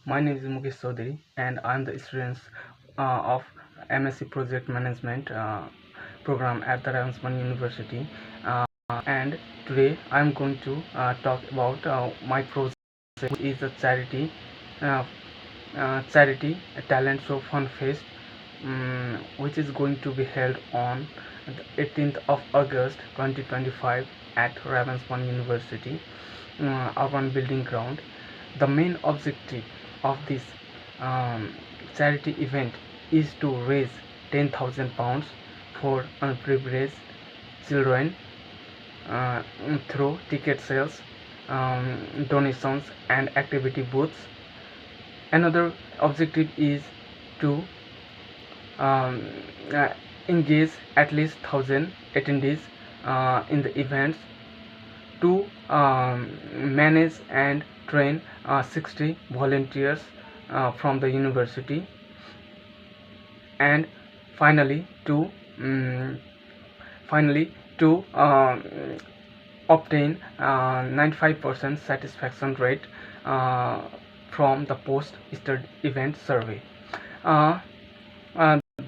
My name is Mukesh Chaudhary and I am the student of MSc Project Management program at the Ravensman University. And today I am going to talk about my project, which is a uh, charity talent show fun fest, which is going to be held on the 18th of August 2025 at Ravensman University urban building ground. The main objective of this um, charity event is to raise £10,000 for unprivileged children through ticket sales, donations, and activity booths. Another objective is to um, uh, engage at least 1,000 attendees in the events, to manage and train 60 volunteers from the university, and finally to um, finally to obtain 95% satisfaction rate uh, from the post-study event survey. Uh,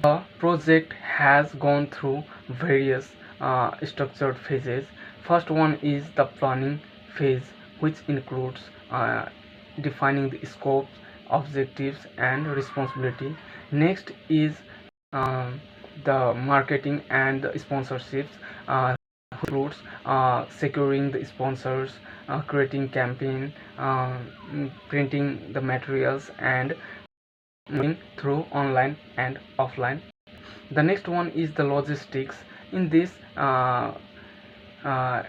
the project has gone through various structured phases. First one is the planning phase, which includes defining the scope, objectives, and responsibility. Next is um, the marketing and the sponsorships, includes securing the sponsors, creating campaign, printing the materials, and moving through online and offline. The next one is the logistics. In uh,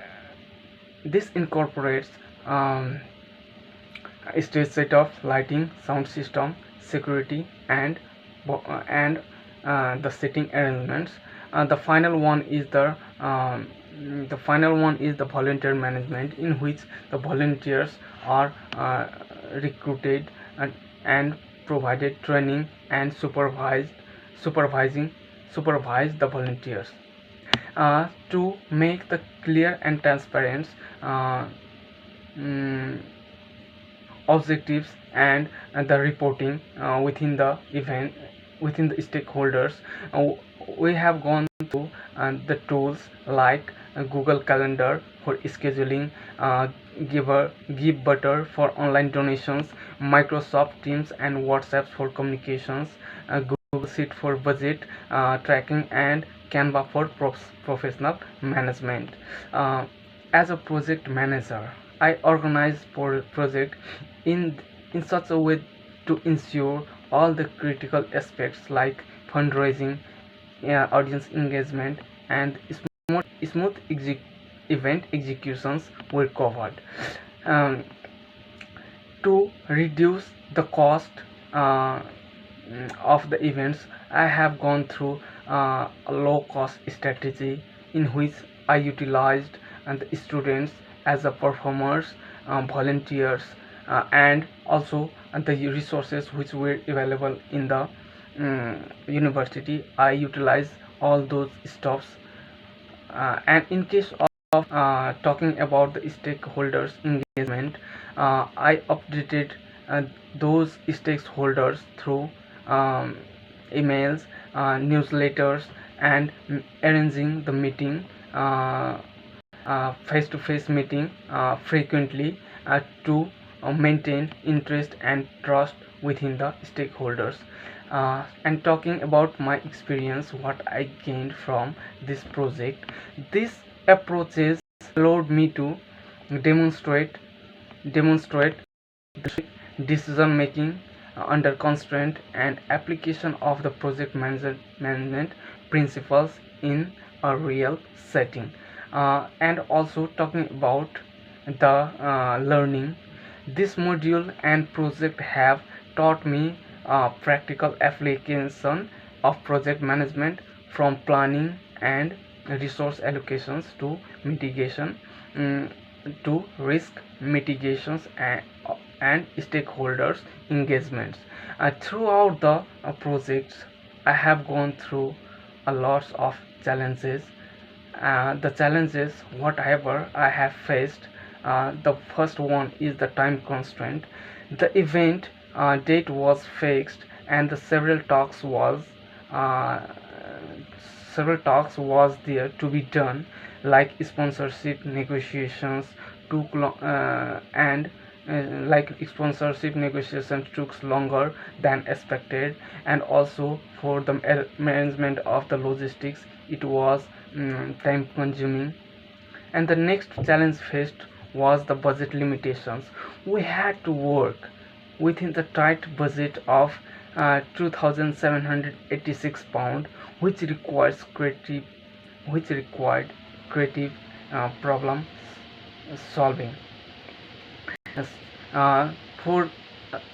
this incorporates stage setup, lighting, sound system, security, and the seating arrangements. The final one is the volunteer management, in which the volunteers are recruited and provided training and supervising supervise the volunteers to make the clear and transparent uh, mm, objectives and the reporting within the event, within the stakeholders. uh, we have gone through the tools like Google Calendar for scheduling, GiveButter for online donations, Microsoft Teams and WhatsApp for communications, Google Sheet for budget tracking, and Canva for professional management. uh, as a project manager, I organize for project in in such a way to ensure all the critical aspects like fundraising, audience engagement, and smooth event executions were covered. Um, to reduce the cost uh, of the events, I have gone through a low cost strategy, in which I utilized the students as the performers, volunteers, and also the resources which were available in the university. I utilize all those stuffs, and in case of talking about the stakeholders engagement, I updated uh, those stakeholders through emails, newsletters, and arranging the meeting, face-to-face meeting frequently to maintain interest and trust within the stakeholders. And talking about my experience, what I gained from this project, these approaches allowed me to demonstrate demonstrate decision making under constraint and application of the project management principles in a real setting. And also talking about the learning, this module and project have taught me practical application of project management, from planning and resource allocations to mitigation, mm, to risk mitigations and stakeholders engagements. Throughout the projects, I have gone through a lot of challenges. The challenges whatever I have faced, the first one is the time constraint. The event date was fixed, and the uh, several talks was there to be done, like sponsorship negotiations took and like sponsorship negotiations took longer than expected, and also for the management of the logistics it was time consuming. And the next challenge faced was the budget limitations. We had to work within the tight budget of £2,786, which requires creative, which required creative problem solving. Yes, for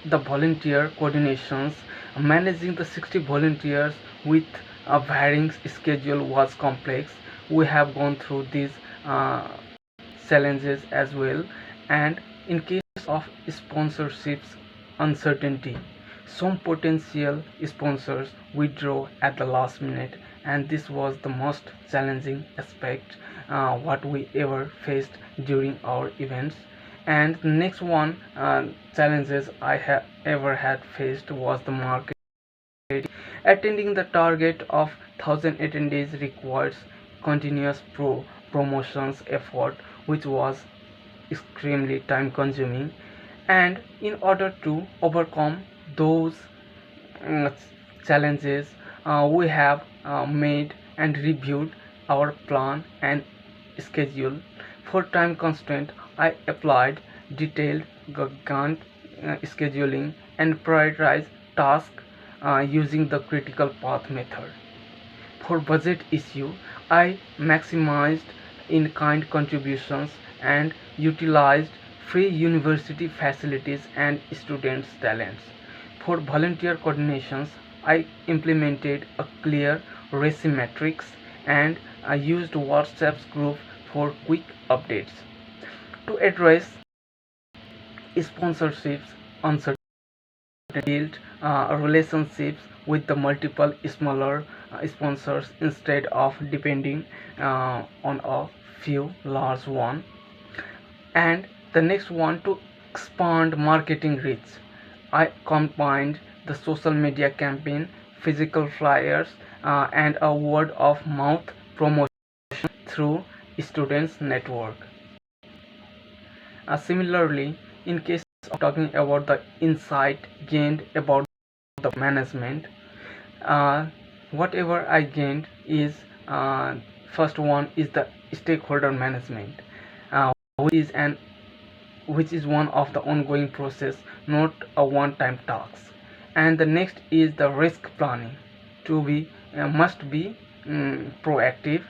the volunteer coordinations, managing the 60 volunteers with a varying schedule was complex. We have gone through these uh, challenges as well. And in case of sponsorships uncertainty, some potential sponsors withdraw at the last minute, and this was the most challenging aspect what we ever faced during our events. And the next one challenges I have ever had faced was the market. Attending the target of 1,000 attendees requires continuous promotions effort, which was extremely time consuming. And in order to overcome those uh, challenges, we have made and reviewed our plan and schedule. For time constraint, I applied detailed Gantt scheduling and prioritized tasks using the critical path method. For budget issue, I maximized in-kind contributions and utilized free university facilities and students' talents. For volunteer coordinations, I implemented a clear RACI matrix, and I used WhatsApp's group for quick updates. To address sponsorships uncertainty, build relationships with the multiple smaller sponsors instead of depending on a few large ones. And the next one, to expand marketing reach, I combined the social media campaign, physical flyers, and a word of mouth promotion through students network. Similarly, in case of talking about the insight gained about the management, uh, whatever I gained is first one is the stakeholder management, uh, which is an which is one of the ongoing process, not a one-time task. And the next is the risk planning. To be must be proactive,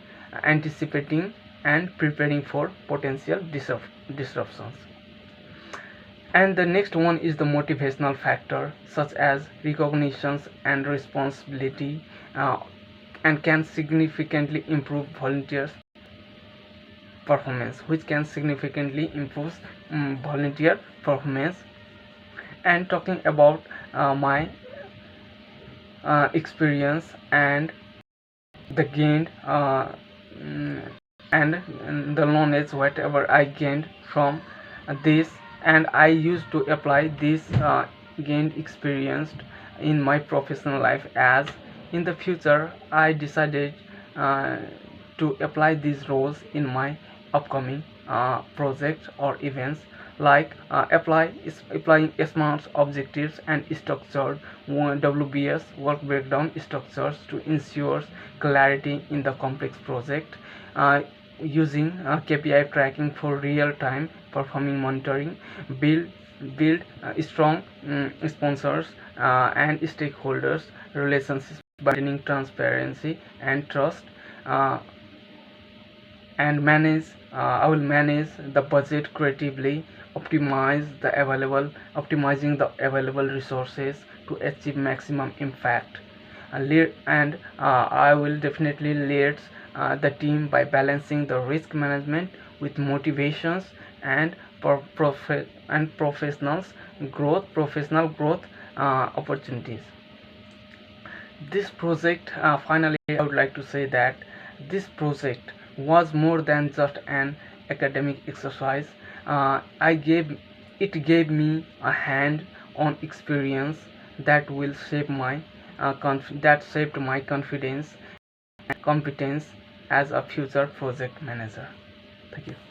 anticipating and preparing for potential disruptions. And the next one is the motivational factor, such as recognitions and responsibility, uh, and can significantly improve volunteers performance, which can significantly improve volunteer performance. And talking about my experience and the gained mm, and the knowledge whatever I gained from this, and I used to apply this gained experience in my professional life. As in the future I decided uh, to apply these roles in my upcoming projects or events, like applying smart objectives and structured WBS work breakdown structures to ensure clarity in the complex project, uh, using KPI tracking for real-time performing monitoring, build strong sponsors and stakeholders relationships by maintaining transparency and trust, uh, and I will manage the budget creatively, optimizing the available resources to achieve maximum impact. And I will definitely lead the team by balancing the risk management with motivations and professional growth opportunities. This project, finally I would like to say that this project was more than just an academic exercise. I gave It gave me a hand on experience that will shape my that shaped my confidence and competence as a future project manager. Thank you.